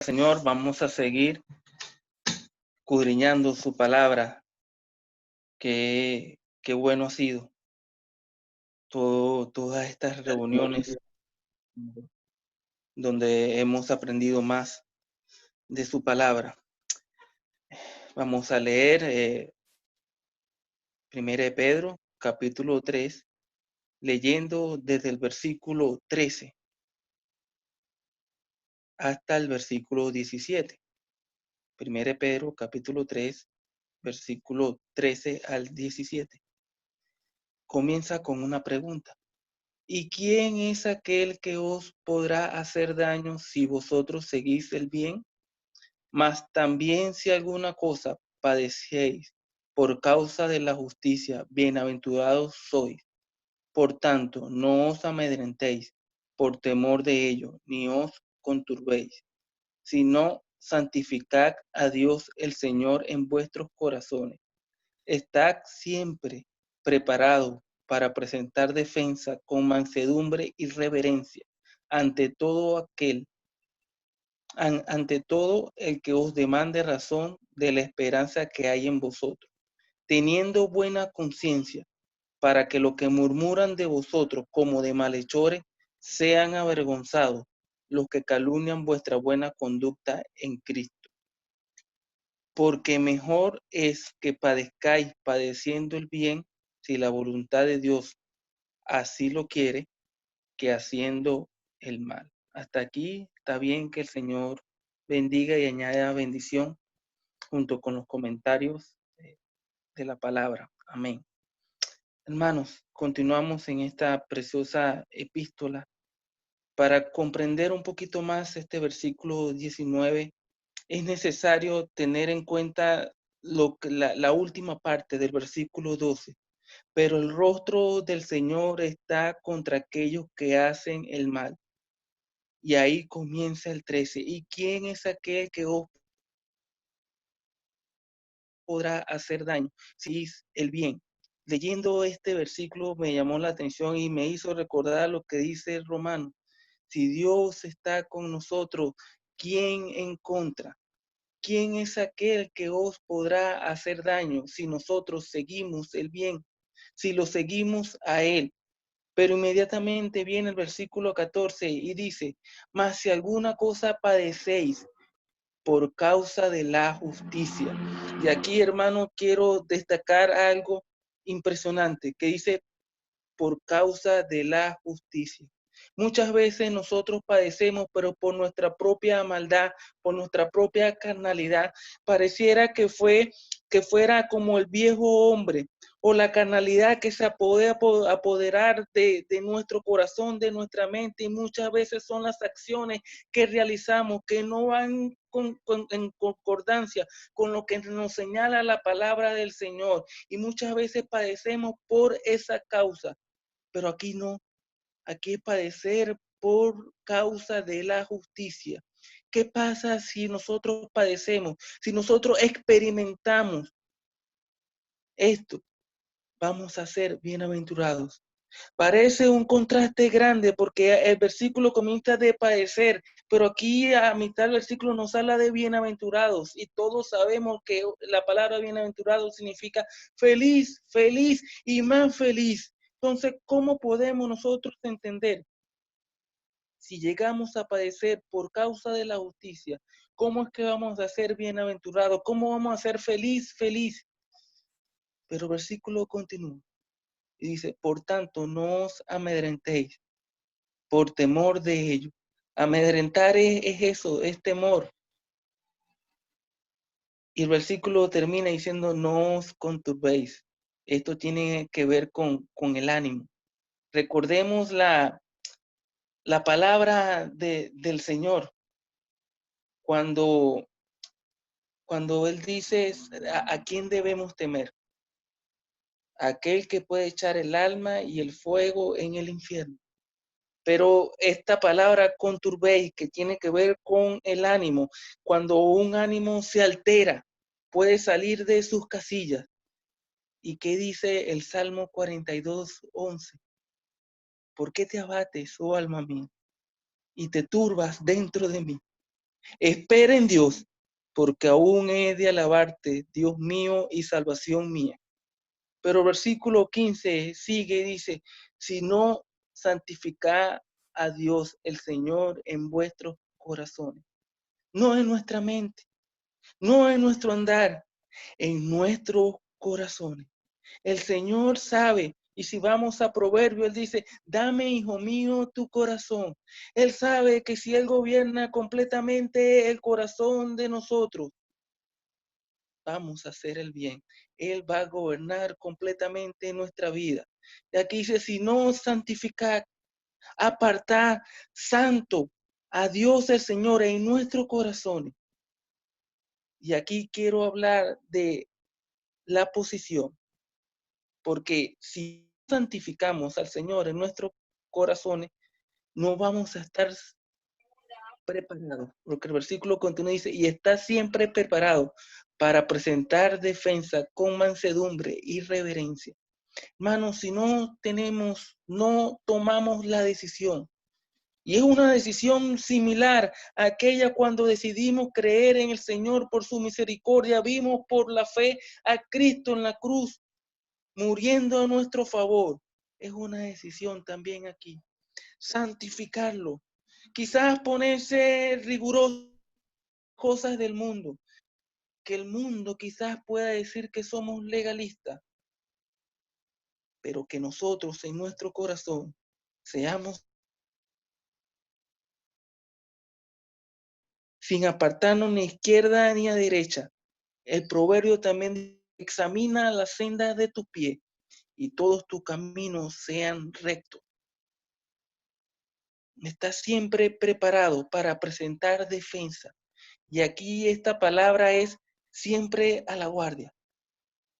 Señor, vamos a seguir escudriñando su palabra. Qué bueno ha sido todas estas reuniones donde hemos aprendido más de su palabra. Vamos a leer 1 de Pedro, capítulo 3, leyendo desde el versículo 13 hasta el versículo 17. 1 de Pedro, capítulo 3, versículo 13 al 17. Comienza con una pregunta. ¿Y quién es aquel que os podrá hacer daño si vosotros seguís el bien? Mas también si alguna cosa padecéis por causa de la justicia, bienaventurados sois. Por tanto, no os amedrentéis por temor de ello, ni os conturbéis, sino santificad a Dios el Señor en vuestros corazones. Estad siempre preparados para presentar defensa con mansedumbre y reverencia ante todo el que os demande razón de la esperanza que hay en vosotros, teniendo buena conciencia, para que los que murmuran de vosotros como de malhechores sean avergonzados los que calumnian vuestra buena conducta en Cristo. Porque mejor es que padezcáis padeciendo el bien, si la voluntad de Dios así lo quiere, que haciendo el mal. Hasta aquí está bien. Que el Señor bendiga y añada bendición junto con los comentarios de la palabra. Amén. Hermanos, continuamos en esta preciosa epístola para comprender un poquito más este versículo 19. Es necesario tener en cuenta la última parte del versículo 12. Pero el rostro del Señor está contra aquellos que hacen el mal. Y ahí comienza el 13. ¿Y quién es aquel que os podrá hacer daño si es el bien? Leyendo este versículo me llamó la atención y me hizo recordar lo que dice el Romano. Si Dios está con nosotros, ¿quién en contra? ¿Quién es aquel que os podrá hacer daño si nosotros seguimos el bien? Si lo seguimos a Él. Pero inmediatamente viene el versículo 14 y dice, mas si alguna cosa padecéis por causa de la justicia. Y aquí, hermano, quiero destacar algo impresionante que dice, por causa de la justicia. Muchas veces nosotros padecemos, pero por nuestra propia maldad, por nuestra propia carnalidad. Pareciera que fuera como el viejo hombre o la carnalidad que se puede apoderar de nuestro corazón, de nuestra mente, y muchas veces son las acciones que realizamos que no van en concordancia con lo que nos señala la palabra del Señor, y muchas veces padecemos por esa causa. Pero aquí no, aquí es padecer por causa de la justicia. ¿Qué pasa si nosotros padecemos? Si nosotros experimentamos esto, vamos a ser bienaventurados. Parece un contraste grande porque el versículo comienza de padecer, pero aquí a mitad del versículo nos habla de bienaventurados, y todos sabemos que la palabra bienaventurado significa feliz, feliz y más feliz. Entonces, ¿cómo podemos nosotros entender? Si llegamos a padecer por causa de la justicia, ¿cómo es que vamos a ser bienaventurados? ¿Cómo vamos a ser feliz, feliz? Pero el versículo continúa y dice, por tanto, no os amedrentéis por temor de ello. Amedrentar es eso, es temor. Y el versículo termina diciendo, no os conturbéis. Esto tiene que ver con el ánimo. Recordemos la palabra del Señor cuando Él dice a quién debemos temer. Aquel que puede echar el alma y el fuego en el infierno. Pero esta palabra conturbéis, que tiene que ver con el ánimo, cuando un ánimo se altera, puede salir de sus casillas. ¿Y qué dice el Salmo 42:11? ¿Por qué te abates, oh alma mía, y te turbas dentro de mí? Espera en Dios, porque aún he de alabarte, Dios mío y salvación mía. Pero versículo 15 sigue y dice, si no santificad a Dios el Señor en vuestros corazones. No en nuestra mente, no en nuestro andar, en nuestros corazones. El Señor sabe, y si vamos a Proverbio, Él dice, dame, hijo mío, tu corazón. Él sabe que si Él gobierna completamente el corazón de nosotros, vamos a hacer el bien. Él va a gobernar completamente nuestra vida. Y aquí dice, si no santificar, apartar, santo, a Dios el Señor en nuestros corazones. Y aquí quiero hablar de la posición, porque si santificamos al Señor en nuestros corazones, no vamos a estar preparados, porque el versículo continúa y dice, y está siempre preparado para presentar defensa con mansedumbre y reverencia. Hermanos, si no tomamos la decisión, y es una decisión similar a aquella cuando decidimos creer en el Señor por su misericordia, vimos por la fe a Cristo en la cruz, muriendo a nuestro favor. Es una decisión también aquí. Santificarlo. Quizás ponerse riguroso cosas del mundo. Que el mundo quizás pueda decir que somos legalistas, pero que nosotros en nuestro corazón seamos sin apartarnos ni a izquierda ni a derecha. El proverbio también dice, examina la senda de tu pie y todos tus caminos sean rectos. Estás siempre preparado para presentar defensa. Y aquí esta palabra es siempre a la guardia,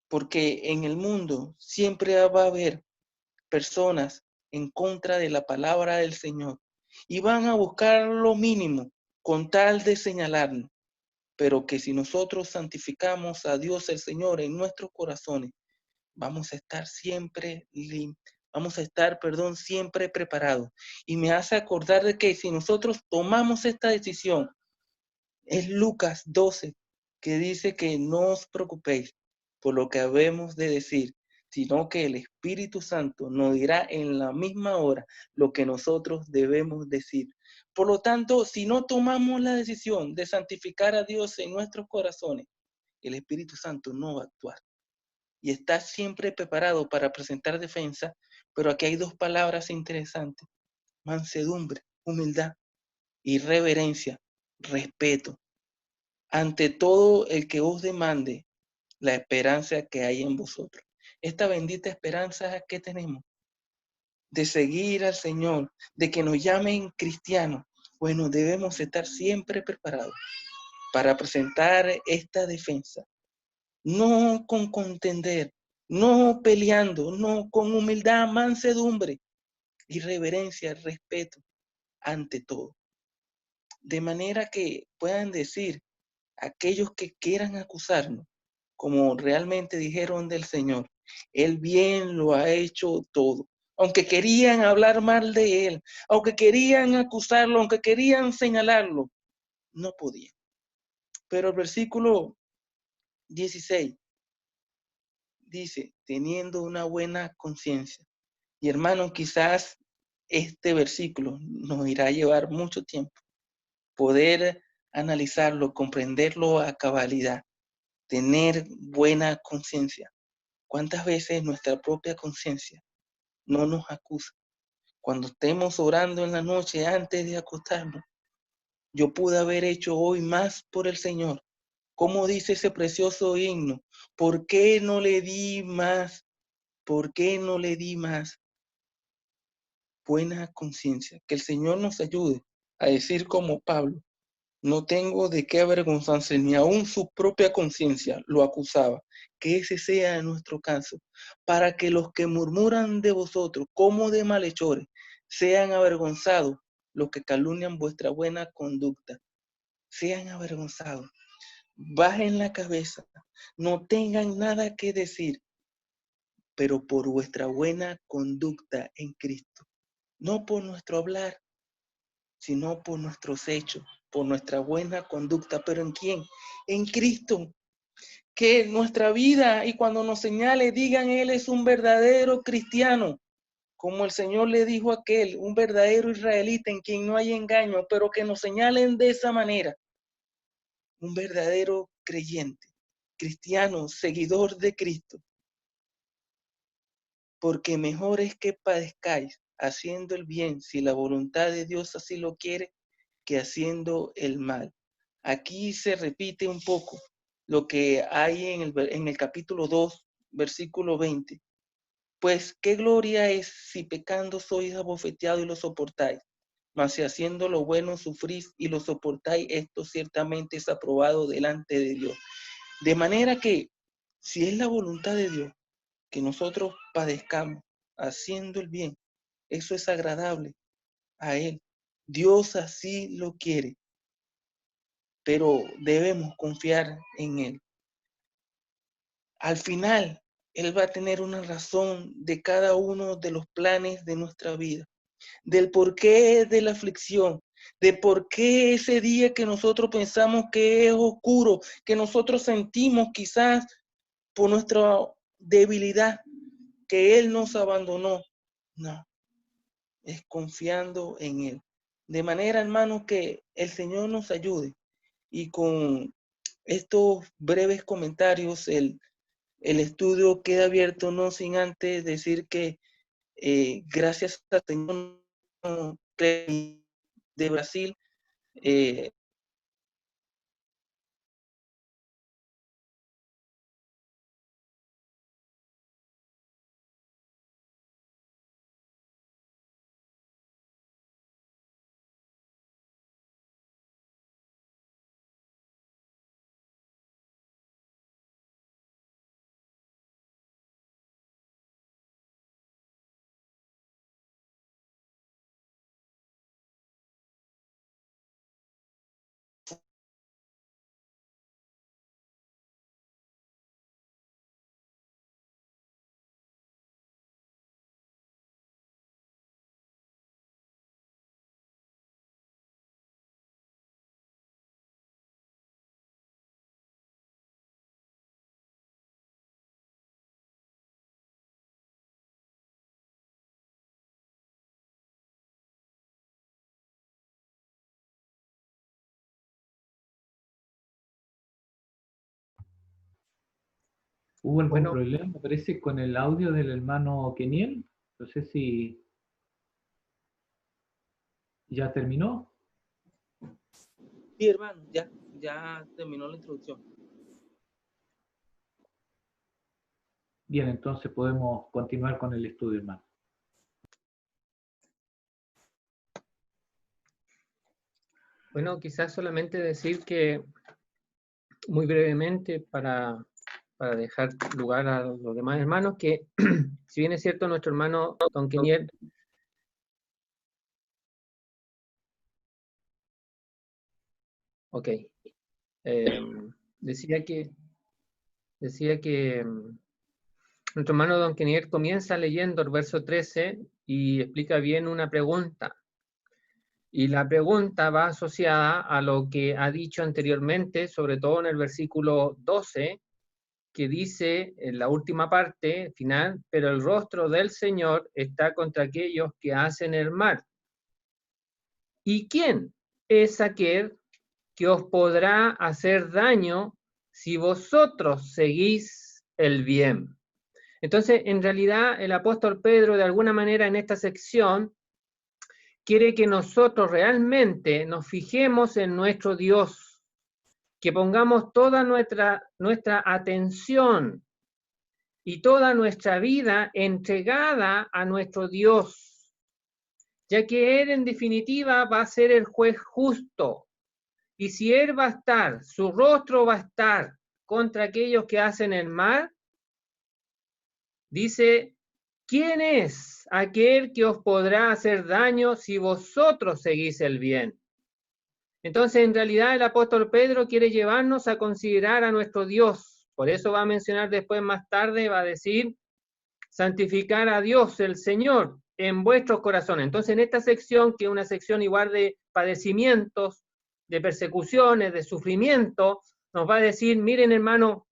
porque en el mundo siempre va a haber personas en contra de la palabra del Señor y van a buscar lo mínimo con tal de señalarnos, pero que si nosotros santificamos a Dios el Señor en nuestros corazones, vamos a estar siempre preparados. Y me hace acordar de que si nosotros tomamos esta decisión, es Lucas 12, que dice que no os preocupéis por lo que habemos de decir, sino que el Espíritu Santo nos dirá en la misma hora lo que nosotros debemos decir. Por lo tanto, si no tomamos la decisión de santificar a Dios en nuestros corazones, el Espíritu Santo no va a actuar. Y está siempre preparado para presentar defensa, pero aquí hay dos palabras interesantes: mansedumbre, humildad y reverencia, respeto. Ante todo el que os demande la esperanza que hay en vosotros. Esta bendita esperanza que tenemos de seguir al Señor, de que nos llamen cristianos, bueno, debemos estar siempre preparados para presentar esta defensa. No con contender, no peleando, no con humildad, mansedumbre y reverencia, respeto ante todo. De manera que puedan decir aquellos que quieran acusarnos, como realmente dijeron del Señor, Él bien lo ha hecho todo. Aunque querían hablar mal de Él, aunque querían acusarlo, aunque querían señalarlo, no podían. Pero el versículo 16 dice, teniendo una buena conciencia. Y hermano, quizás este versículo nos irá a llevar mucho tiempo poder analizarlo, comprenderlo a cabalidad, tener buena conciencia. ¿Cuántas veces nuestra propia conciencia no nos acusa? Cuando estemos orando en la noche antes de acostarnos, yo pude haber hecho hoy más por el Señor. ¿Cómo dice ese precioso himno? ¿Por qué no le di más? ¿Por qué no le di más? Buena conciencia. Que el Señor nos ayude a decir como Pablo, no tengo de qué avergonzarse, ni aun su propia conciencia lo acusaba. Que ese sea nuestro caso, para que los que murmuran de vosotros como de malhechores sean avergonzados, los que calumnian vuestra buena conducta, sean avergonzados. Bajen la cabeza, no tengan nada que decir, pero por vuestra buena conducta en Cristo, no por nuestro hablar, sino por nuestros hechos. por nuestra buena conducta. ¿Pero en quién? En Cristo. Que nuestra vida, y cuando nos señale, digan, Él es un verdadero cristiano, como el Señor le dijo a aquel, un verdadero israelita en quien no hay engaño, pero que nos señalen de esa manera, un verdadero creyente, cristiano, seguidor de Cristo. Porque mejor es que padezcáis haciendo el bien, si la voluntad de Dios así lo quiere, que haciendo el mal. Aquí se repite un poco lo que hay en el capítulo 2, versículo 20. Pues qué gloria es si pecando sois abofeteados y lo soportáis, mas si haciendo lo bueno sufrís y lo soportáis, esto ciertamente es aprobado delante de Dios. De manera que, si es la voluntad de Dios que nosotros padezcamos haciendo el bien, eso es agradable a Él. Dios así lo quiere, pero debemos confiar en Él. Al final, Él va a tener una razón de cada uno de los planes de nuestra vida, del porqué de la aflicción, de por qué ese día que nosotros pensamos que es oscuro, que nosotros sentimos quizás por nuestra debilidad, que Él nos abandonó. No, es confiando en Él. De manera, hermanos, que el Señor nos ayude. Y con estos breves comentarios, el estudio queda abierto, no sin antes decir que gracias al Señor de Brasil, Hubo algún Bueno, problema, me parece, con el audio del hermano Keniel. No sé si ya terminó. sí, hermano, ya terminó la introducción. Bien, entonces podemos continuar con el estudio, hermano. bueno, quizás solamente decir que muy brevemente para dejar lugar a los demás hermanos, que si bien es cierto nuestro hermano Don Keniel, ok, decía que nuestro hermano Don Keniel comienza leyendo el verso 13 y explica bien una pregunta. Y la pregunta va asociada a lo que ha dicho anteriormente, sobre todo en el versículo 12, que dice en la última parte final, pero el rostro del Señor está contra aquellos que hacen el mal. ¿Y quién es aquel que os podrá hacer daño si vosotros seguís el bien? Entonces, en realidad, el apóstol Pedro, de alguna manera, en esta sección, quiere que nosotros realmente nos fijemos en nuestro Dios, que pongamos toda nuestra atención y toda nuestra vida entregada a nuestro Dios, ya que Él en definitiva va a ser el juez justo. Y si Él va a estar, su rostro va a estar contra aquellos que hacen el mal, dice, ¿quién es aquel que os podrá hacer daño si vosotros seguís el bien? Entonces, en realidad, el apóstol Pedro quiere llevarnos a considerar a nuestro Dios. Por eso va a mencionar después, más tarde, va a decir, santificar a Dios, el Señor, en vuestros corazones. Entonces, en esta sección, que es una sección igual de padecimientos, de persecuciones, de sufrimiento, nos va a decir, miren hermano,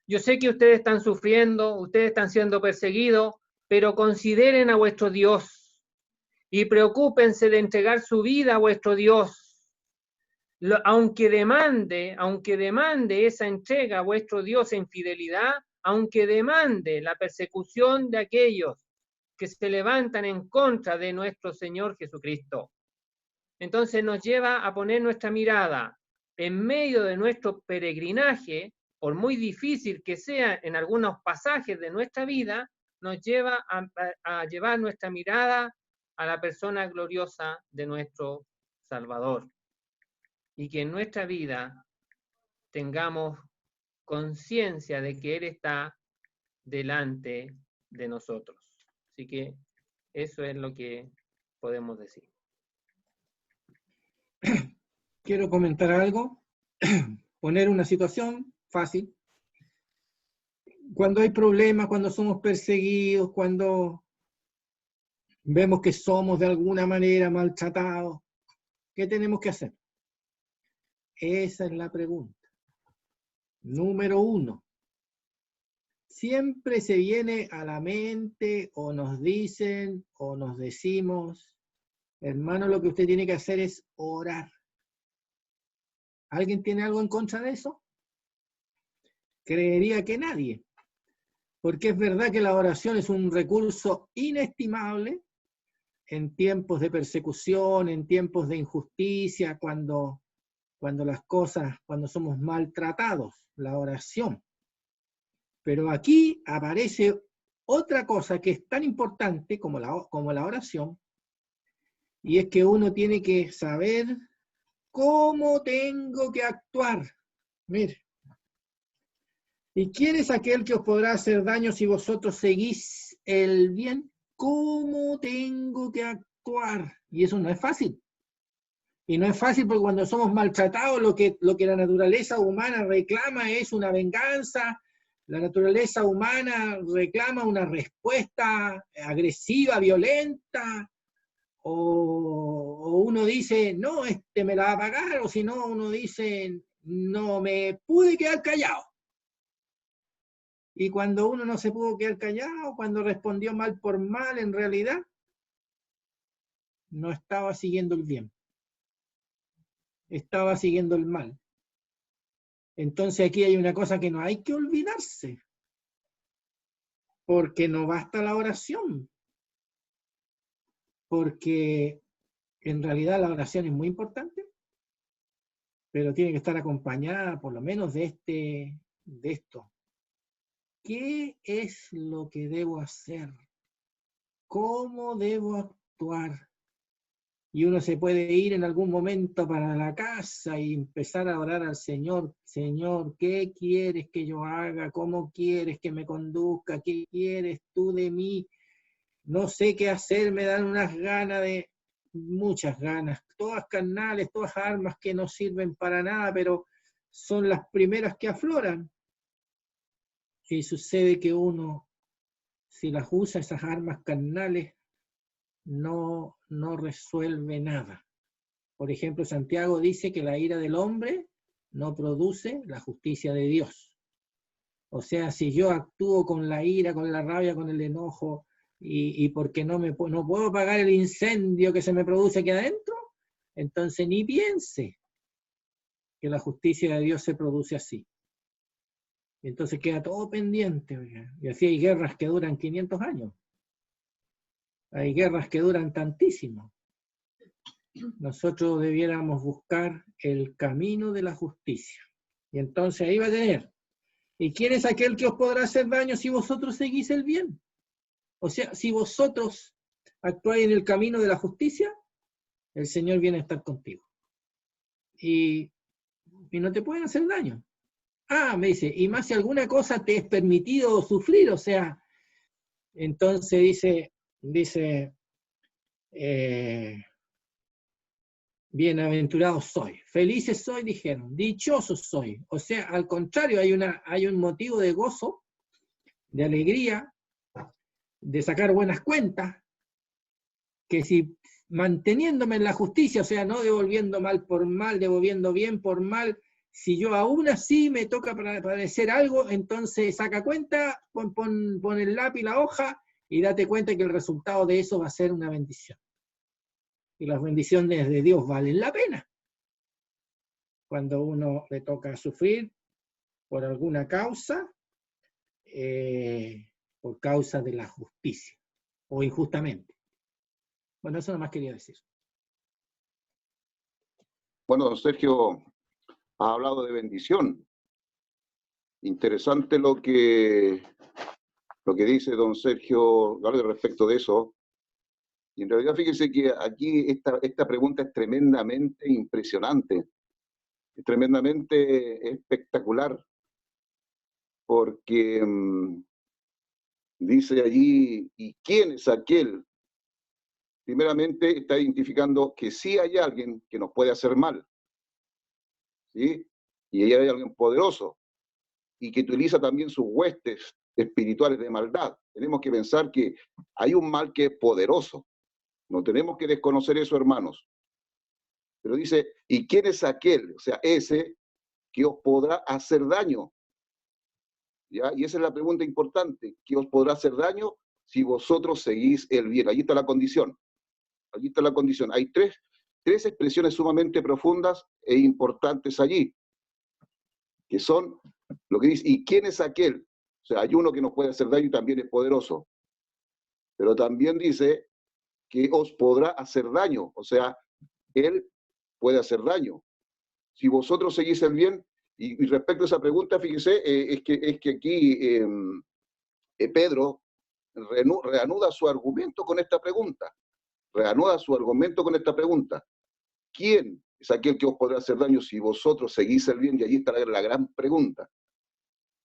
yo sé que ustedes están sufriendo, ustedes están siendo perseguidos, pero consideren a vuestro Dios y preocúpense de entregar su vida a vuestro Dios. Aunque demande esa entrega a vuestro Dios en fidelidad, aunque demande la persecución de aquellos que se levantan en contra de nuestro Señor Jesucristo. Entonces nos lleva a poner nuestra mirada en medio de nuestro peregrinaje, por muy difícil que sea en algunos pasajes de nuestra vida, nos lleva a llevar nuestra mirada a la persona gloriosa de nuestro Salvador. Y que en nuestra vida tengamos conciencia de que Él está delante de nosotros. Así que eso es lo que podemos decir. Quiero comentar algo, poner una situación fácil. Cuando hay problemas, cuando somos perseguidos, cuando vemos que somos de alguna manera maltratados, ¿qué tenemos que hacer? Esa es la pregunta. Número 1. Siempre se viene a la mente o nos dicen o nos decimos, hermano, lo que usted tiene que hacer es orar. ¿Alguien tiene algo en contra de eso? Creería que nadie. Porque es verdad que la oración es un recurso inestimable en tiempos de persecución, en tiempos de injusticia, cuando somos maltratados, la oración. Pero aquí aparece otra cosa que es tan importante como la oración, y es que uno tiene que saber cómo tengo que actuar. Mire. ¿Y quién es aquel que os podrá hacer daño si vosotros seguís el bien? ¿Cómo tengo que actuar? Y eso no es fácil. Y no es fácil porque cuando somos maltratados, lo que la naturaleza humana reclama es una venganza. La naturaleza humana reclama una respuesta agresiva, violenta. O uno dice, no, me la va a pagar. O si no, uno dice, no me pude quedar callado. Y cuando uno no se pudo quedar callado, cuando respondió mal por mal, en realidad, no estaba siguiendo el bien. Estaba siguiendo el mal. Entonces aquí hay una cosa que no hay que olvidarse. Porque no basta la oración. Porque en realidad la oración es muy importante, pero tiene que estar acompañada por lo menos de esto. ¿Qué es lo que debo hacer? ¿Cómo debo actuar? Y uno se puede ir en algún momento para la casa y empezar a orar al Señor. Señor, ¿qué quieres que yo haga? ¿Cómo quieres que me conduzca? ¿Qué quieres tú de mí? No sé qué hacer, me dan muchas ganas, todas carnales, todas armas que no sirven para nada, pero son las primeras que afloran. Y sucede que uno, si las usa, esas armas carnales, no resuelve nada. Por ejemplo, Santiago dice que la ira del hombre no produce la justicia de Dios. O sea, si yo actúo con la ira, con la rabia, con el enojo, y porque no puedo pagar el incendio que se me produce aquí adentro, entonces ni piense que la justicia de Dios se produce así. Entonces queda todo pendiente. Y así hay guerras que duran 500 años. Hay guerras que duran tantísimo. Nosotros debiéramos buscar el camino de la justicia. Y entonces ahí va a tener. ¿Y quién es aquel que os podrá hacer daño si vosotros seguís el bien? O sea, si vosotros actuáis en el camino de la justicia, el Señor viene a estar contigo. Y no te pueden hacer daño. Me dice, y más si alguna cosa te es permitido sufrir, o sea, entonces dice, bienaventurados soy, felices soy, dijeron, dichosos soy. O sea, al contrario, hay un motivo de gozo, de alegría, de sacar buenas cuentas, que si manteniéndome en la justicia, o sea, no devolviendo mal por mal, devolviendo bien por mal. Si yo aún así me toca padecer algo, entonces saca cuenta, pon el lápiz, la hoja, y date cuenta que el resultado de eso va a ser una bendición. Y las bendiciones de Dios valen la pena. Cuando uno le toca sufrir por alguna causa, por causa de la justicia, o injustamente. Bueno, eso nomás quería decir. Bueno, don Sergio ha hablado de bendición. Interesante lo que dice don Sergio respecto de eso. Y en realidad fíjese que aquí esta pregunta es tremendamente impresionante, es tremendamente espectacular, porque dice allí, ¿y quién es aquel? Primeramente está identificando que sí hay alguien que nos puede hacer mal, ¿sí? Y ahí hay alguien poderoso, y que utiliza también sus huestes espirituales de maldad. Tenemos que pensar que hay un mal que es poderoso. No tenemos que desconocer eso, hermanos. Pero dice, ¿y quién es aquel? O sea, ese que os podrá hacer daño. ¿Ya? Y esa es la pregunta importante. ¿Qué os podrá hacer daño si vosotros seguís el bien? Allí está la condición. Allí está la condición. Hay tres expresiones sumamente profundas e importantes allí, que son lo que dice, ¿y quién es aquel? O sea, hay uno que nos puede hacer daño y también es poderoso. Pero también dice que os podrá hacer daño. O sea, él puede hacer daño. Si vosotros seguís el bien, y respecto a esa pregunta, fíjese, es que aquí Pedro reanuda su argumento con esta pregunta. Reanuda su argumento con esta pregunta. ¿Quién es aquel que os podrá hacer daño si vosotros seguís el bien? Y allí está la gran pregunta.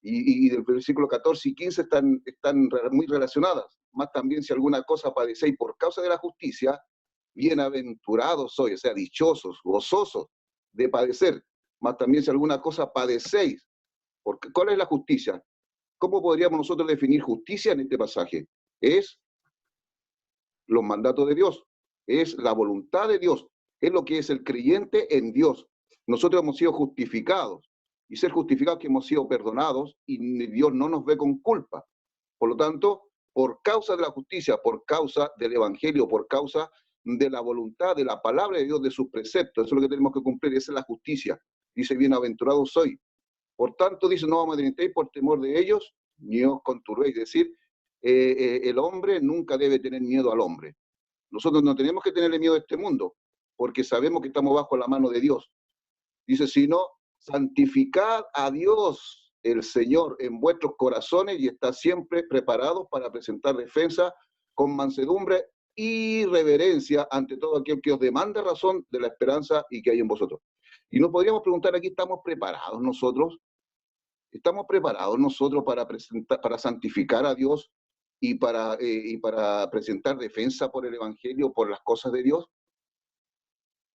Y del versículo 14 y 15 están muy relacionadas. Más también si alguna cosa padecéis por causa de la justicia, bienaventurados sois, o sea, dichosos, gozosos de padecer. Más también si alguna cosa padecéis. Porque, ¿cuál es la justicia? ¿Cómo podríamos nosotros definir justicia en este pasaje? Es los mandatos de Dios, es la voluntad de Dios, es lo que es el creyente en Dios. Nosotros hemos sido justificados, y ser justificados que hemos sido perdonados, y Dios no nos ve con culpa. Por lo tanto, por causa de la justicia, por causa del evangelio, por causa de la voluntad, de la palabra de Dios, de sus preceptos, eso es lo que tenemos que cumplir, esa es la justicia. Dice, bienaventurado soy. Por tanto, dice, no amedrentéis por temor de ellos, ni os conturbéis. Es decir, el hombre nunca debe tener miedo al hombre. Nosotros no tenemos que tenerle miedo a este mundo, porque sabemos que estamos bajo la mano de Dios. Dice, sino, santificad a Dios, el Señor, en vuestros corazones, y está siempre preparados para presentar defensa con mansedumbre y reverencia ante todo aquel que os demande razón de la esperanza y que hay en vosotros. Y nos podríamos preguntar aquí, ¿estamos preparados nosotros? ¿Estamos preparados nosotros para santificar a Dios y para presentar defensa por el Evangelio, por las cosas de Dios?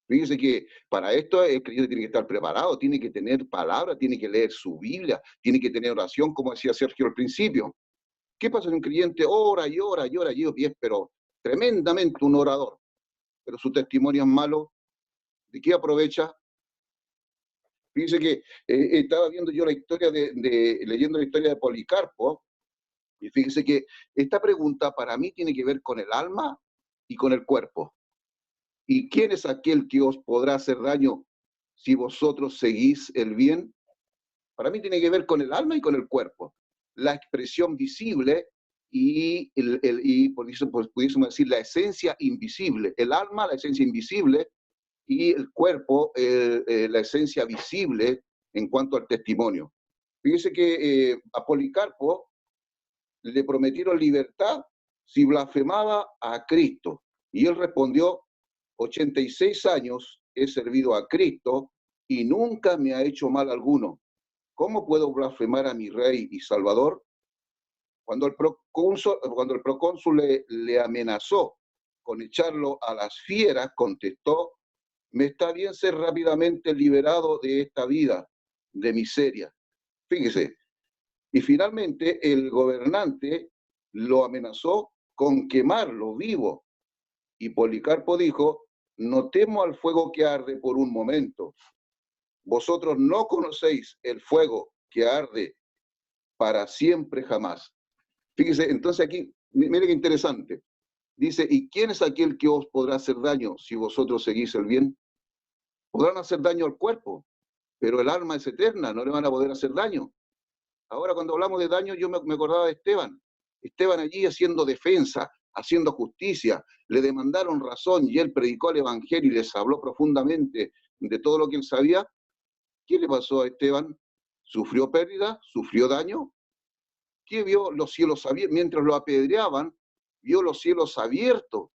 Fíjese que para esto el creyente tiene que estar preparado, tiene que tener palabra, tiene que leer su Biblia, tiene que tener oración, como decía Sergio al principio. ¿Qué pasa si un creyente ora y ora y ora y es pero tremendamente un orador, pero su testimonio es malo? ¿De qué aprovecha? Fíjese que estaba viendo yo la historia leyendo la historia de Policarpo, y fíjese que esta pregunta para mí tiene que ver con el alma y con el cuerpo. ¿Y quién es aquel que os podrá hacer daño si vosotros seguís el bien? Para mí tiene que ver con el alma y con el cuerpo. La expresión visible y por eso pues, pudiésemos decir la esencia invisible. El alma, la esencia invisible, y el cuerpo, la esencia visible en cuanto al testimonio. Fíjese que a Policarpo le prometieron libertad si blasfemaba a Cristo. Y él respondió, 86 años he servido a Cristo y nunca me ha hecho mal alguno. ¿Cómo puedo blasfemar a mi Rey y Salvador? Cuando el procónsul le amenazó con echarlo a las fieras, contestó, me está bien ser rápidamente liberado de esta vida de miseria. Fíjese. Y finalmente el gobernante lo amenazó con quemarlo vivo. Y Policarpo dijo, no temo al fuego que arde por un momento. Vosotros no conocéis el fuego que arde para siempre jamás. Fíjese, entonces aquí, mire qué interesante. Dice, ¿y quién es aquel que os podrá hacer daño si vosotros seguís el bien? Podrán hacer daño al cuerpo, pero el alma es eterna, no le van a poder hacer daño. Ahora cuando hablamos de daño, yo me acordaba de Esteban. Esteban allí haciendo defensa, haciendo justicia, le demandaron razón y él predicó el evangelio y les habló profundamente de todo lo que él sabía. ¿Qué le pasó a Esteban? ¿Sufrió pérdida? ¿Sufrió daño? ¿Qué vio? Los cielos abiertos, mientras lo apedreaban, vio los cielos abiertos.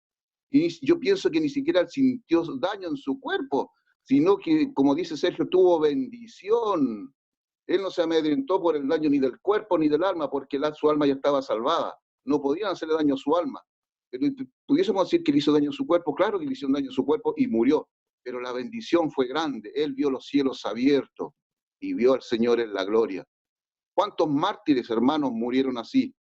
Y yo pienso que ni siquiera sintió daño en su cuerpo, sino que, como dice Sergio, tuvo bendición. Él no se amedrentó por el daño ni del cuerpo ni del alma, porque su alma ya estaba salvada. No podían hacerle daño a su alma. Pero pudiésemos decir que le hizo daño a su cuerpo, claro que le hizo daño a su cuerpo y murió. Pero la bendición fue grande. Él vio los cielos abiertos y vio al Señor en la gloria. ¿Cuántos mártires, hermanos, murieron así?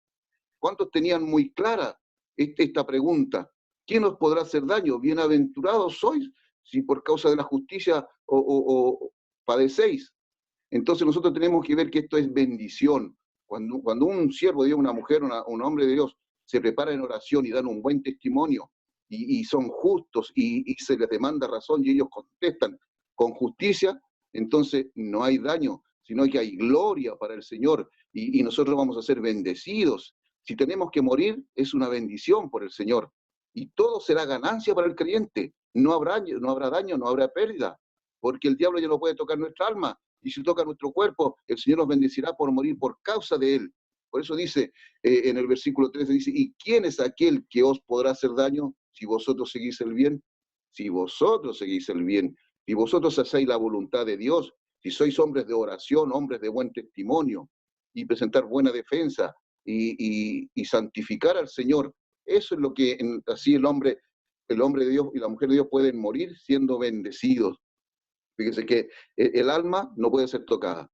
¿Cuántos tenían muy clara esta pregunta? ¿Quién os podrá hacer daño? Bienaventurados sois si por causa de la justicia o padecéis. Entonces nosotros tenemos que ver que esto es bendición. Cuando un siervo de Dios, una mujer, un hombre de Dios, se prepara en oración y dan un buen testimonio y son justos y se les demanda razón y ellos contestan con justicia, entonces no hay daño, sino que hay gloria para el Señor y nosotros vamos a ser bendecidos. Si tenemos que morir, es una bendición por el Señor. Y todo será ganancia para el creyente. No habrá daño, no habrá pérdida, porque el diablo ya no puede tocar nuestra alma. Y si toca nuestro cuerpo, el Señor nos bendecirá por morir por causa de Él. Por eso dice en el versículo 13, dice, ¿y quién es aquel que os podrá hacer daño si vosotros seguís el bien? Si vosotros seguís el bien, si vosotros hacéis la voluntad de Dios, si sois hombres de oración, hombres de buen testimonio, y presentar buena defensa, y santificar al Señor, eso es lo que así el hombre de Dios y la mujer de Dios pueden morir siendo bendecidos. Fíjense que el alma no puede ser tocada,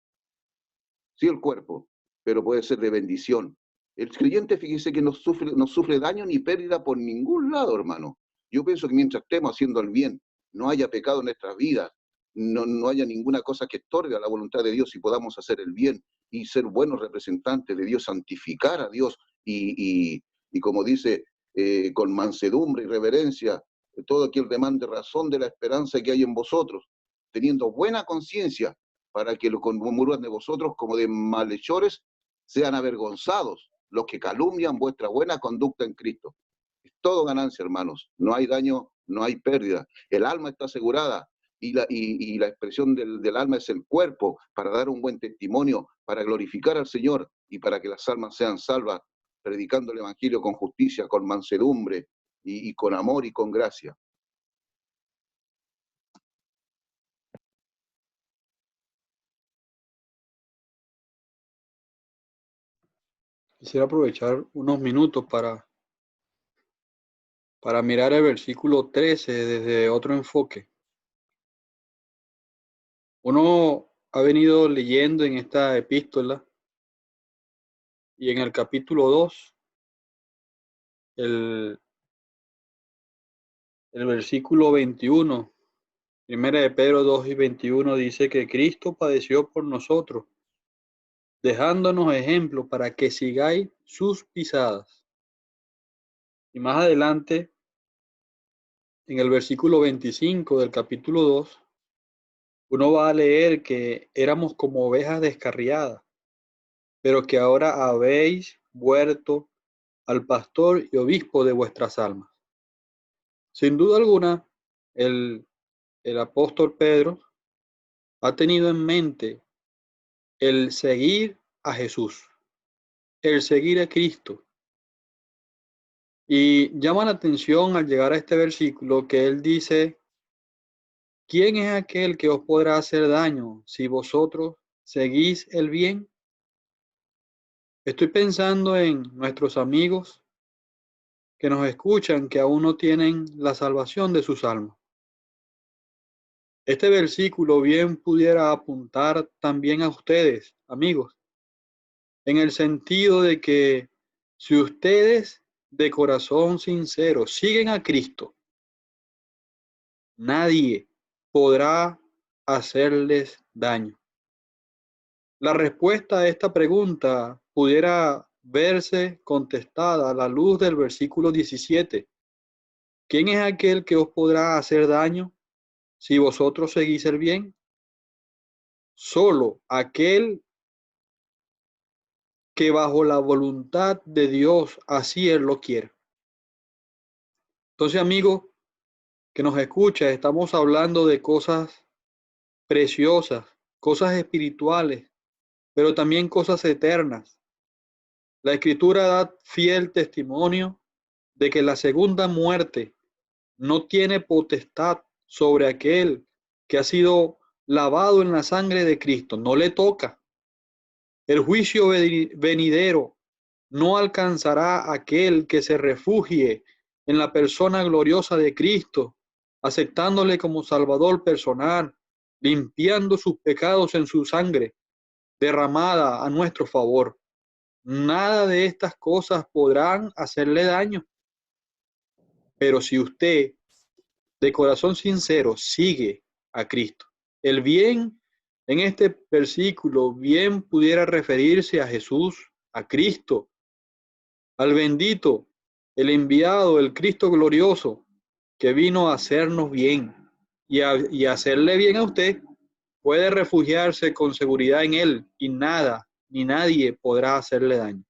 sí el cuerpo, pero puede ser de bendición. El creyente, fíjese que no sufre daño ni pérdida por ningún lado, hermano. Yo pienso que mientras estemos haciendo el bien, no haya pecado en nuestras vidas, no haya ninguna cosa que estorbe a la voluntad de Dios y podamos hacer el bien y ser buenos representantes de Dios, santificar a Dios y como dice, con mansedumbre y reverencia, todo aquel demande razón de la esperanza que hay en vosotros, teniendo buena conciencia, para que los que murmuran de vosotros como de malhechores sean avergonzados los que calumnian vuestra buena conducta en Cristo. Es todo ganancia, hermanos. No hay daño, no hay pérdida. El alma está asegurada y la expresión del alma es el cuerpo para dar un buen testimonio, para glorificar al Señor y para que las almas sean salvas, predicando el Evangelio con justicia, con mansedumbre y con amor y con gracia. Quisiera aprovechar unos minutos para mirar el versículo 13 desde otro enfoque. Uno ha venido leyendo en esta epístola y en el capítulo 2, el versículo 21, primera de Pedro 2 y 21 dice que Cristo padeció por nosotros, dejándonos ejemplo para que sigáis sus pisadas. Y más adelante, en el versículo 25 del capítulo 2, uno va a leer que éramos como ovejas descarriadas, pero que ahora habéis vuelto al pastor y obispo de vuestras almas. Sin duda alguna, el apóstol Pedro ha tenido en mente el seguir a Jesús, el seguir a Cristo. Y llama la atención al llegar a este versículo que él dice, ¿quién es aquel que os podrá hacer daño si vosotros seguís el bien? Estoy pensando en nuestros amigos que nos escuchan, que aún no tienen la salvación de sus almas. Este versículo bien pudiera apuntar también a ustedes, amigos, en el sentido de que si ustedes de corazón sincero siguen a Cristo, nadie podrá hacerles daño. La respuesta a esta pregunta pudiera verse contestada a la luz del versículo 17. ¿Quién es aquel que os podrá hacer daño si vosotros seguís el bien? Solo aquel que bajo la voluntad de Dios así Él lo quiere. Entonces, amigo que nos escucha, estamos hablando de cosas preciosas, cosas espirituales, pero también cosas eternas. La Escritura da fiel testimonio de que la segunda muerte no tiene potestad sobre aquel que ha sido lavado en la sangre de Cristo, no le toca. El juicio venidero no alcanzará a aquel que se refugie en la persona gloriosa de Cristo, aceptándole como Salvador personal, limpiando sus pecados en su sangre, derramada a nuestro favor. Nada de estas cosas podrán hacerle daño. Pero si usted de corazón sincero sigue a Cristo, el bien en este versículo bien pudiera referirse a Jesús, a Cristo, al bendito, el enviado, el Cristo glorioso, que vino a hacernos bien y a hacerle bien a usted. Puede refugiarse con seguridad en Él y nada ni nadie podrá hacerle daño.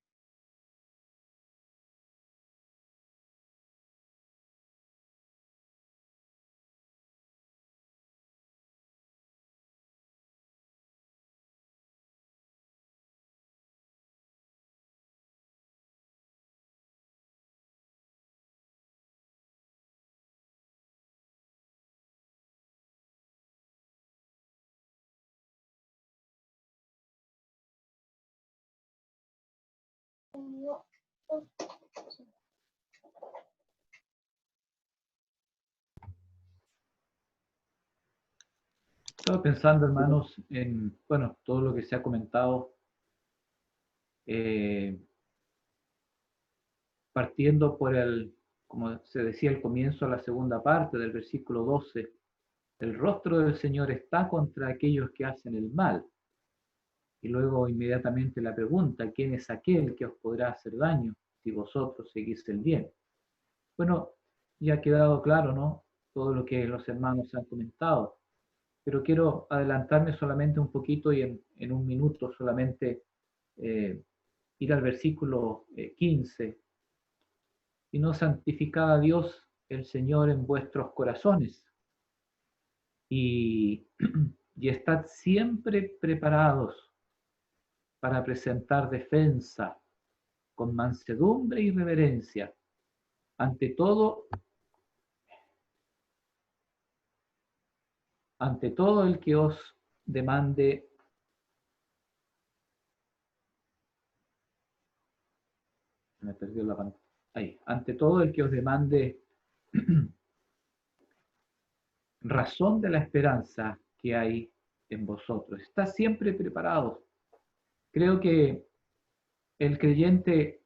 Estaba pensando, hermanos, en, bueno, todo lo que se ha comentado, partiendo por el, como se decía al comienzo, la segunda parte del versículo 12, el rostro del Señor está contra aquellos que hacen el mal. Y luego inmediatamente la pregunta, ¿quién es aquel que os podrá hacer daño si vosotros seguís el bien? Bueno, ya ha quedado claro, ¿no? Todo lo que los hermanos han comentado, pero quiero adelantarme solamente un poquito y en un minuto solamente ir al versículo 15. Y no santificad a Dios el Señor en vuestros corazones y, y estad siempre preparados para presentar defensa con mansedumbre y reverencia ante todo el que os demande me perdió la pantalla. Ahí, ante todo el que os demande razón de la esperanza que hay en vosotros. Está siempre preparados. Creo que el creyente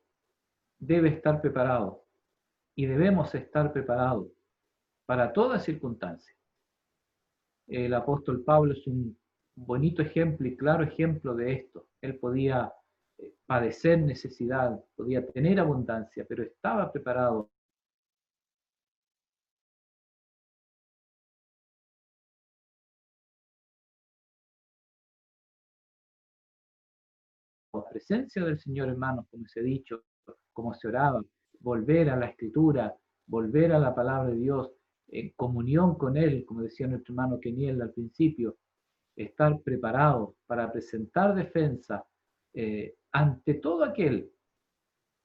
debe estar preparado y debemos estar preparados para toda circunstancia. El apóstol Pablo es un bonito ejemplo y claro ejemplo de esto. Él podía padecer necesidad, podía tener abundancia, pero estaba preparado. La presencia del Señor, hermanos, como se ha dicho, como se oraba, volver a la Escritura, volver a la palabra de Dios, en comunión con Él, como decía nuestro hermano Keniel al principio, estar preparados para presentar defensa ante todo aquel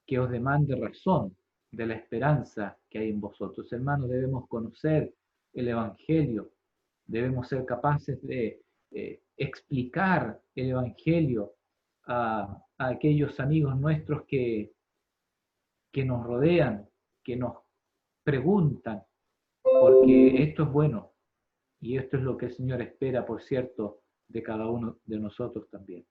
que os demande razón de la esperanza que hay en vosotros. Hermanos, debemos conocer el Evangelio, debemos ser capaces de explicar el Evangelio a aquellos amigos nuestros que nos rodean, que nos preguntan, porque esto es bueno y esto es lo que el Señor espera, por cierto, de cada uno de nosotros también.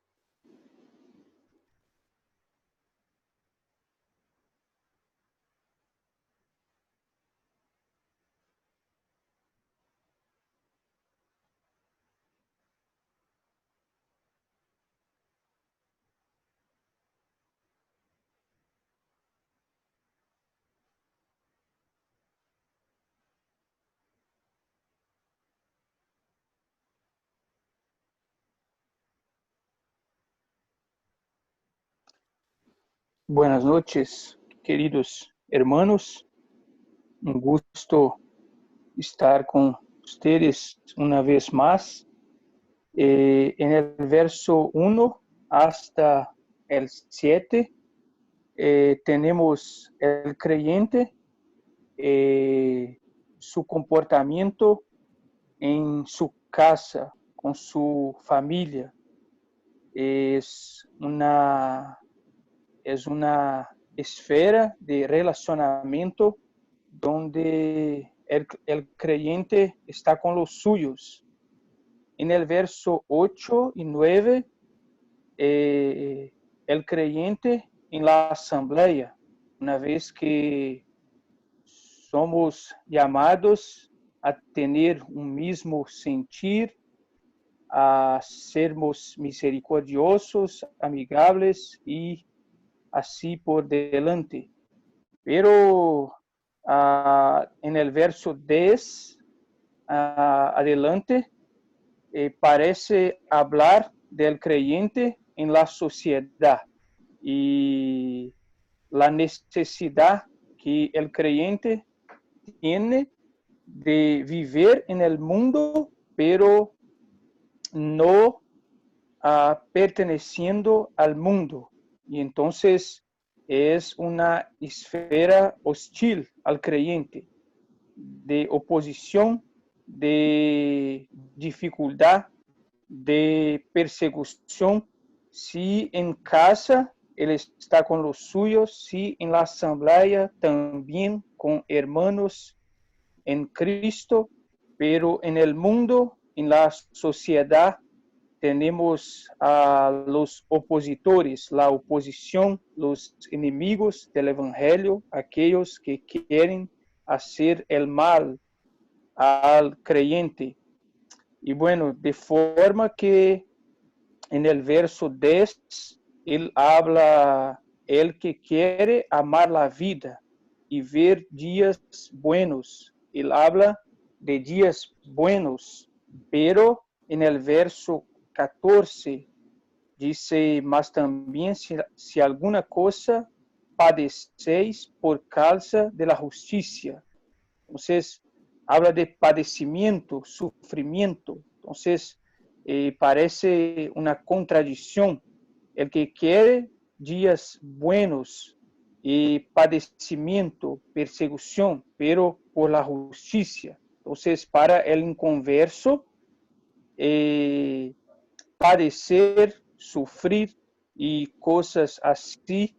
Buenas noches, queridos hermanos. Un gusto estar con ustedes una vez más. En el verso 1 hasta el 7 tenemos el creyente, su comportamiento en su casa, con su familia. Es una esfera de relacionamiento donde el creyente está con los suyos. En el verso 8 y 9, el creyente en la asamblea, una vez que somos llamados a tener un mismo sentir, a sermos misericordiosos, amigables y así por delante. Pero en el verso 10 adelante parece hablar del creyente en la sociedad y la necesidad que el creyente tiene de vivir en el mundo, pero no perteneciendo al mundo. Y entonces es una esfera hostil al creyente, de oposición, de dificultad, de persecución. Si en casa él está con los suyos, si en la asamblea también con hermanos en Cristo, pero en el mundo, en la sociedad, tenemos a los opositores, la oposición, los enemigos del Evangelio, aquellos que quieren hacer el mal al creyente. Y bueno, de forma que en el verso 10, él habla, el que quiere amar la vida y ver días buenos. Él habla de días buenos, pero en el verso 14 dice, mas también si alguna cosa padecéis por causa de la justicia. Entonces, habla de padecimiento, sufrimiento. Entonces, parece una contradicción. El que quiere días buenos y padecimiento, persecución, pero por la justicia. Entonces, para el inconverso, padecer, sufrir y cosas así,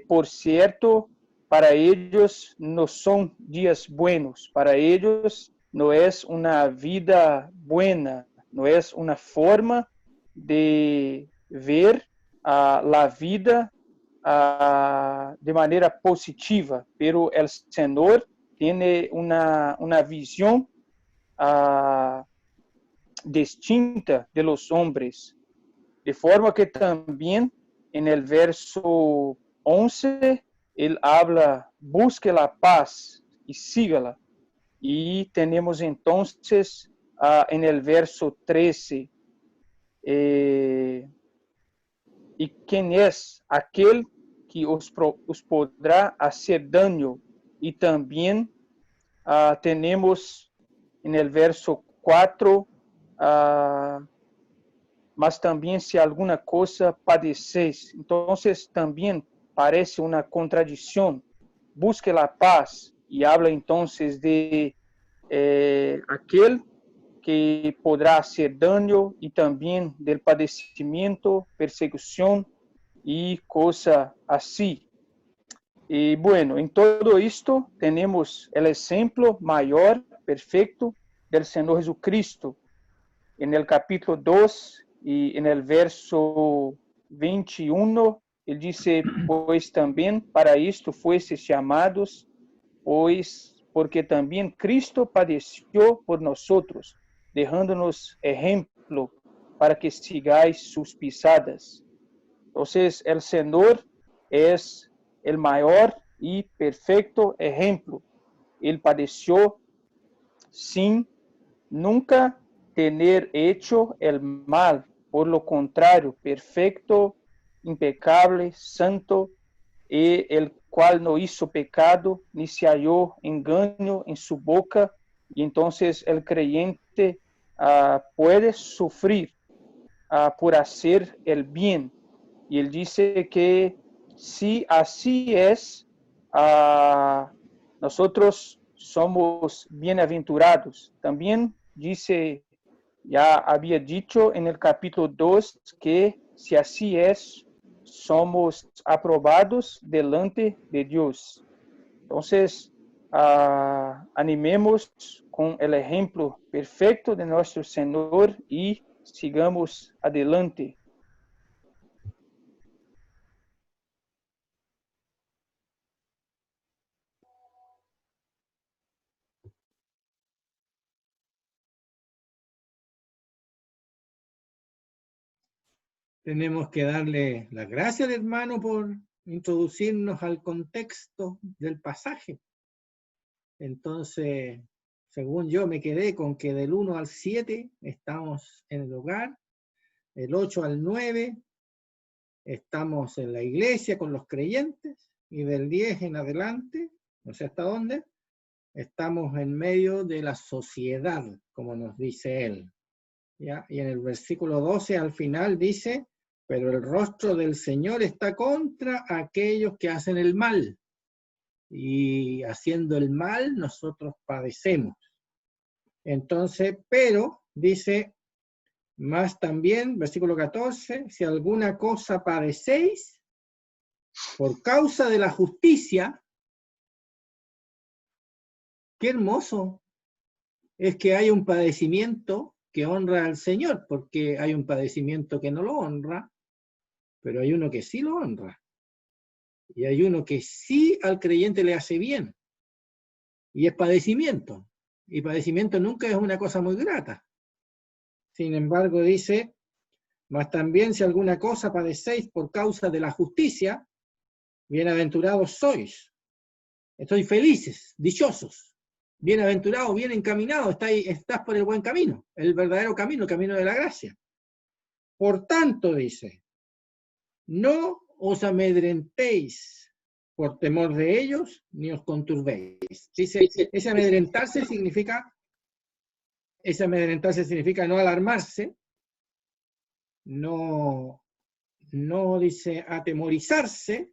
por cierto, para ellos no son días buenos, para ellos no es una vida buena, no es una forma de ver la vida de manera positiva, pero el Señor tiene una visión distinta de los hombres, de forma que también en el verso 11 él habla, busque la paz y sígala. Y tenemos entonces en el verso 13, ¿y quién es aquel que os podrá hacer daño? Y también tenemos en el verso 4, mas también si alguna cosa padecéis. Entonces también parece una contradicción. Busque la paz y habla entonces de aquel que podrá hacer daño y también del padecimiento, persecución y cosa así. Y bueno, en todo esto tenemos el ejemplo mayor, perfecto, del Señor Jesucristo. En el capítulo 2 y en el verso 21, él dice, pues también para esto fueseis llamados, pues porque también Cristo padeció por nosotros, dejándonos ejemplo para que sigáis sus pisadas. Entonces, el Señor es el mayor y perfecto ejemplo. Él padeció sin nunca tener hecho el mal, por lo contrario, perfecto, impecable, santo, y el cual no hizo pecado, ni se halló engaño en su boca, y entonces el creyente puede sufrir por hacer el bien. Y él dice que si así es, nosotros somos bienaventurados. También dice, ya había dicho en el capítulo 2 que si así es, somos aprobados delante de Dios. Entonces, animemos con el ejemplo perfecto de nuestro Señor y sigamos adelante. Tenemos que darle las gracias al hermano por introducirnos al contexto del pasaje. Entonces, según yo me quedé con que del 1 al 7 estamos en el hogar, del 8 al 9 estamos en la iglesia con los creyentes, y del 10 en adelante, no sé hasta dónde, estamos en medio de la sociedad, como nos dice él. ¿Ya? Y en el versículo 12 al final dice, pero el rostro del Señor está contra aquellos que hacen el mal, y haciendo el mal nosotros padecemos. Entonces, pero dice, más también, versículo 14, si alguna cosa padecéis por causa de la justicia, qué hermoso es que hay un padecimiento que honra al Señor, porque hay un padecimiento que no lo honra, pero hay uno que sí lo honra. Y hay uno que sí al creyente le hace bien. Y es padecimiento. Y padecimiento nunca es una cosa muy grata. Sin embargo, dice, mas también si alguna cosa padecéis por causa de la justicia, bienaventurados sois. Estoy felices, dichosos, bienaventurados, bien encaminados, estás por el buen camino, el verdadero camino, el camino de la gracia. Por tanto, dice, no os amedrentéis por temor de ellos, ni os conturbéis. Dice, ese amedrentarse significa no alarmarse, no dice atemorizarse,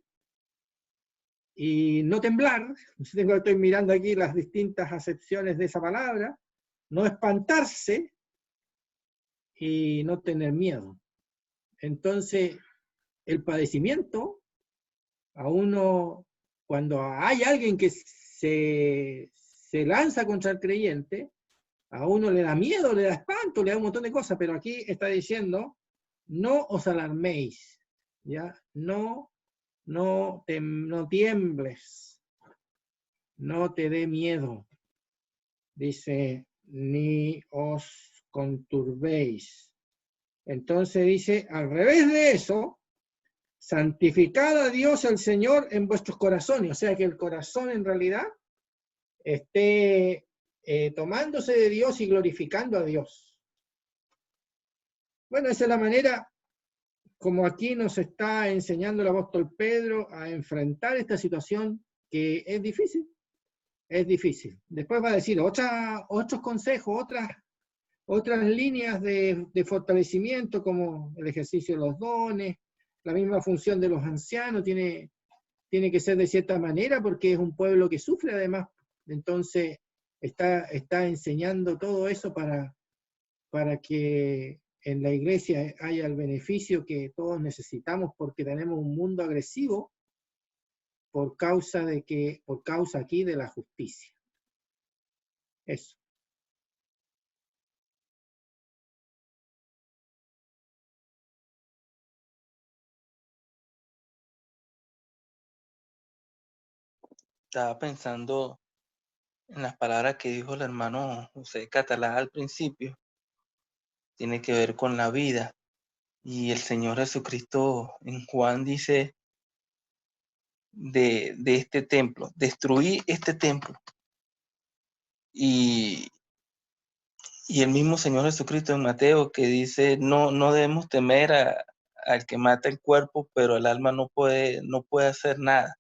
y no temblar. Estoy mirando aquí las distintas acepciones de esa palabra. No espantarse y no tener miedo. Entonces, el padecimiento, a uno, cuando hay alguien que se lanza contra el creyente, a uno le da miedo, le da espanto, le da un montón de cosas, pero aquí está diciendo, no os alarméis, ¿ya? No tiembles, no te dé miedo, dice, ni os conturbéis. Entonces dice, al revés de eso, santificad a Dios el Señor en vuestros corazones, o sea que el corazón en realidad esté tomándose de Dios y glorificando a Dios. Bueno, esa es la manera como aquí nos está enseñando el apóstol Pedro a enfrentar esta situación que es difícil. Es difícil. Después va a decir otros consejos, otras líneas de fortalecimiento, como el ejercicio de los dones, la misma función de los ancianos, tiene que ser de cierta manera, porque es un pueblo que sufre además. Entonces, está enseñando todo eso para que en la iglesia haya el beneficio que todos necesitamos, porque tenemos un mundo agresivo por causa aquí de la justicia. Eso. Estaba pensando en las palabras que dijo el hermano José Catalá al principio. Tiene que ver con la vida. Y el Señor Jesucristo en Juan dice de este templo, destruí este templo. Y el mismo Señor Jesucristo en Mateo que dice, no debemos temer a al que mata el cuerpo, pero el alma no puede hacer nada.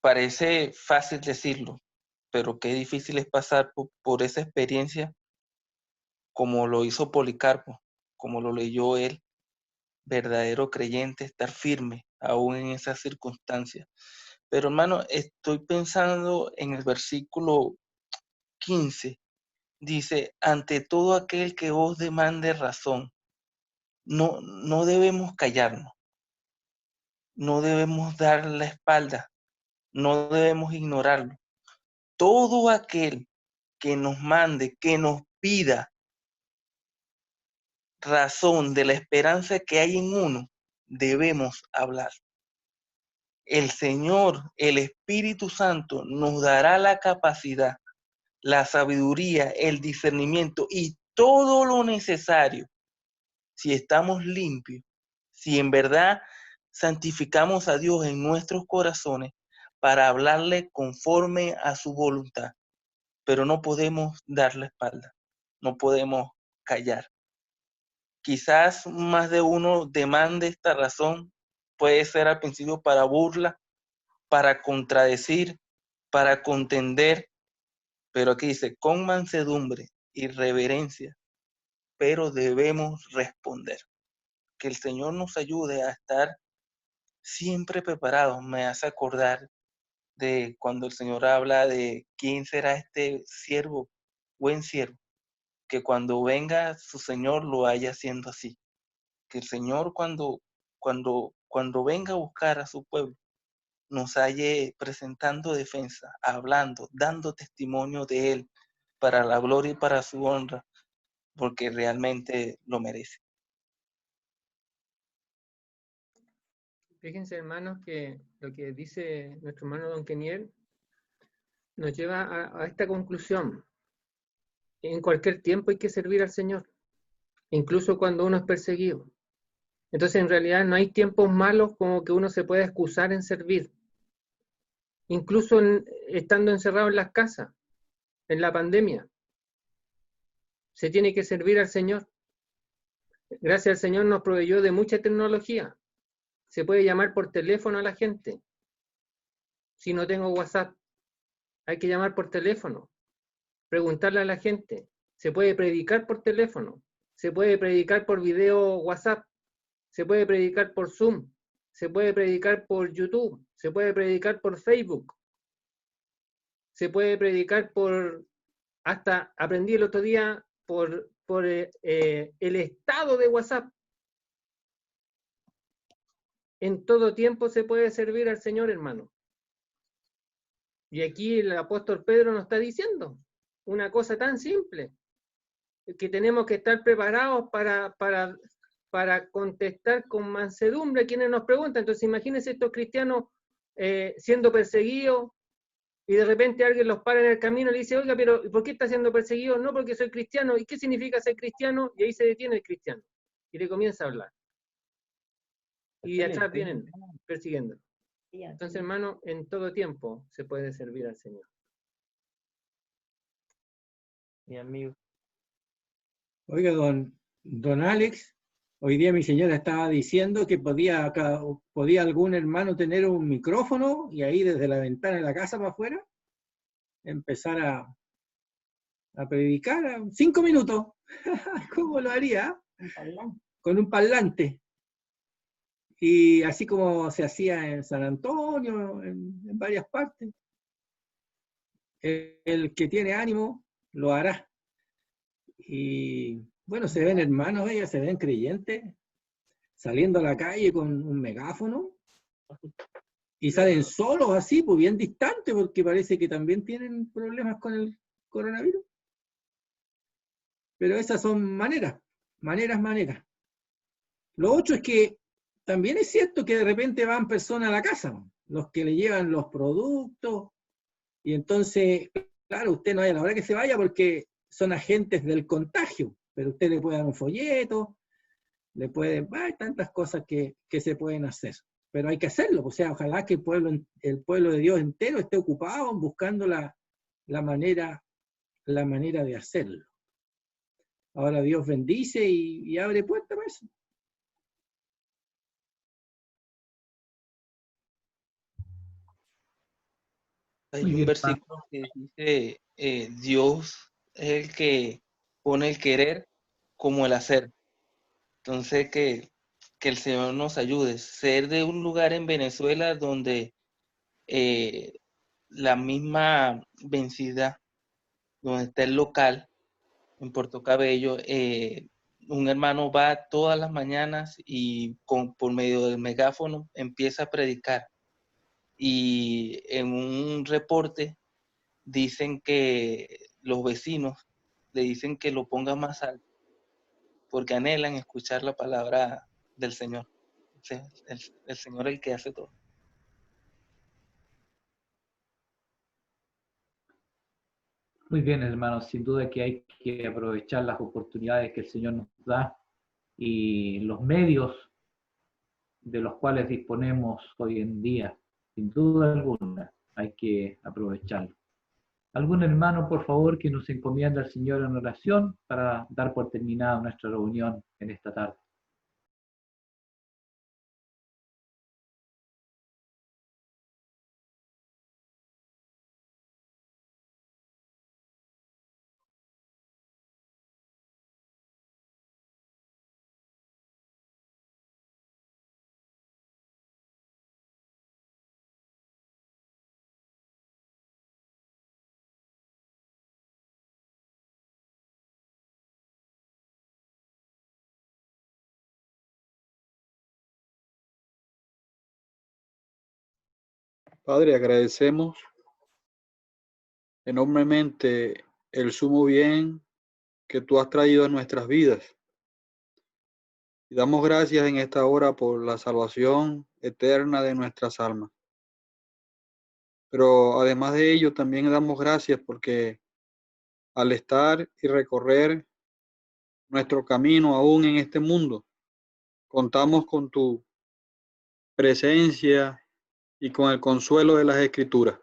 Parece fácil decirlo, pero qué difícil es pasar por esa experiencia como lo hizo Policarpo, como lo leyó él, verdadero creyente, estar firme aún en esas circunstancias. Pero hermano, estoy pensando en el versículo 15. Dice, ante todo aquel que os demande razón, no debemos callarnos, no debemos dar la espalda, no debemos ignorarlo. Todo aquel que nos mande, que nos pida razón de la esperanza que hay en uno, debemos hablar. El Señor, el Espíritu Santo, nos dará la capacidad, la sabiduría, el discernimiento y todo lo necesario. Si estamos limpios, si en verdad santificamos a Dios en nuestros corazones para hablarle conforme a su voluntad. Pero no podemos dar la espalda, no podemos callar. Quizás más de uno demande esta razón, puede ser al principio para burla, para contradecir, para contender, pero aquí dice, con mansedumbre y reverencia, pero debemos responder. Que el Señor nos ayude a estar siempre preparados. Me hace acordar de cuando el Señor habla de quién será este siervo, buen siervo, que cuando venga su Señor lo haya haciendo así. Que el Señor cuando venga a buscar a su pueblo, nos halle presentando defensa, hablando, dando testimonio de Él para la gloria y para su honra, porque realmente lo merece. Fíjense, hermanos, que lo que dice nuestro hermano Don Keniel nos lleva a esta conclusión. En cualquier tiempo hay que servir al Señor, incluso cuando uno es perseguido. Entonces, en realidad, no hay tiempos malos como que uno se pueda excusar en servir. Incluso estando encerrado en las casas, en la pandemia, se tiene que servir al Señor. Gracias al Señor nos proveyó de mucha tecnología. Se puede llamar por teléfono a la gente. Si no tengo WhatsApp, hay que llamar por teléfono, preguntarle a la gente. Se puede predicar por teléfono, se puede predicar por video WhatsApp, se puede predicar por Zoom, se puede predicar por YouTube, se puede predicar por Facebook, se puede predicar por, hasta aprendí el otro día, por el estado de WhatsApp. En todo tiempo se puede servir al Señor, hermano. Y aquí el apóstol Pedro nos está diciendo una cosa tan simple, que tenemos que estar preparados para contestar con mansedumbre a quienes nos preguntan. Entonces imagínense estos cristianos siendo perseguidos y de repente alguien los para en el camino y le dice, oiga, pero ¿por qué está siendo perseguido? No, porque soy cristiano. ¿Y qué significa ser cristiano? Y ahí se detiene el cristiano y le comienza a hablar. Y de atrás vienen persiguiendo. Entonces, hermano, en todo tiempo se puede servir al Señor. Mi amigo. Oiga, don Alex, hoy día mi señora estaba diciendo que podía algún hermano tener un micrófono y ahí desde la ventana de la casa para afuera empezar a predicar 5 minutos. ¿Cómo lo haría? Con un parlante. Y así como se hacía en San Antonio, en varias partes. El que tiene ánimo lo hará. Y bueno, se ven hermanos, ellos se ven creyentes, saliendo a la calle con un megáfono, y salen solos así, pues bien distantes, porque parece que también tienen problemas con el coronavirus. Pero esas son maneras. Lo otro es que también es cierto que de repente van personas a la casa, los que le llevan los productos, y entonces, claro, usted no hay a la hora que se vaya porque son agentes del contagio, pero usted le puede dar un folleto, hay tantas cosas que se pueden hacer, pero hay que hacerlo, o sea, ojalá que el pueblo de Dios entero esté ocupado buscando la manera de hacerlo. Ahora Dios bendice y abre puertas para eso. Hay Muy un bien, versículo que dice, Dios es el que pone el querer como el hacer. Entonces, que el Señor nos ayude. Ser de un lugar en Venezuela donde la misma vencida, donde está el local, en Puerto Cabello, un hermano va todas las mañanas y por medio del megáfono empieza a predicar. Y en un reporte dicen que los vecinos le dicen que lo ponga más alto porque anhelan escuchar la palabra del Señor. El Señor es el que hace todo. muy bien, hermanos. Sin duda que hay que aprovechar las oportunidades que el Señor nos da y los medios de los cuales disponemos hoy en día. Sin duda alguna, hay que aprovecharlo. ¿Algún hermano, por favor, que nos encomienda al Señor en oración para dar por terminada nuestra reunión en esta tarde? Padre, agradecemos enormemente el sumo bien que tú has traído a nuestras vidas. Y damos gracias en esta hora por la salvación eterna de nuestras almas. Pero además de ello, también damos gracias porque al estar y recorrer nuestro camino aún en este mundo, contamos con tu presencia y con el consuelo de las Escrituras.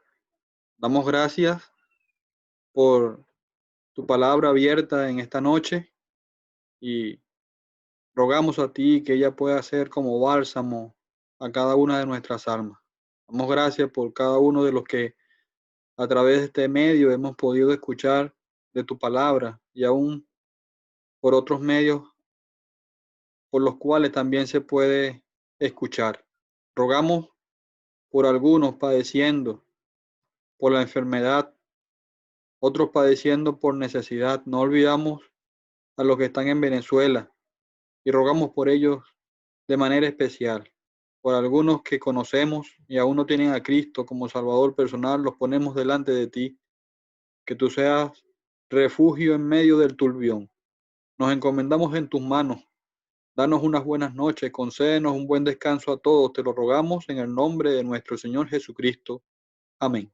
Damos gracias por tu palabra abierta en esta noche y rogamos a ti que ella pueda ser como bálsamo a cada una de nuestras almas. Damos gracias por cada uno de los que a través de este medio hemos podido escuchar de tu palabra y aún por otros medios por los cuales también se puede escuchar. Rogamos por algunos padeciendo por la enfermedad, otros padeciendo por necesidad. No olvidamos a los que están en Venezuela y rogamos por ellos de manera especial. Por algunos que conocemos y aún no tienen a Cristo como Salvador personal, los ponemos delante de ti, que tú seas refugio en medio del turbión. Nos encomendamos en tus manos. Danos unas buenas noches, concédenos un buen descanso a todos, te lo rogamos en el nombre de nuestro Señor Jesucristo. Amén.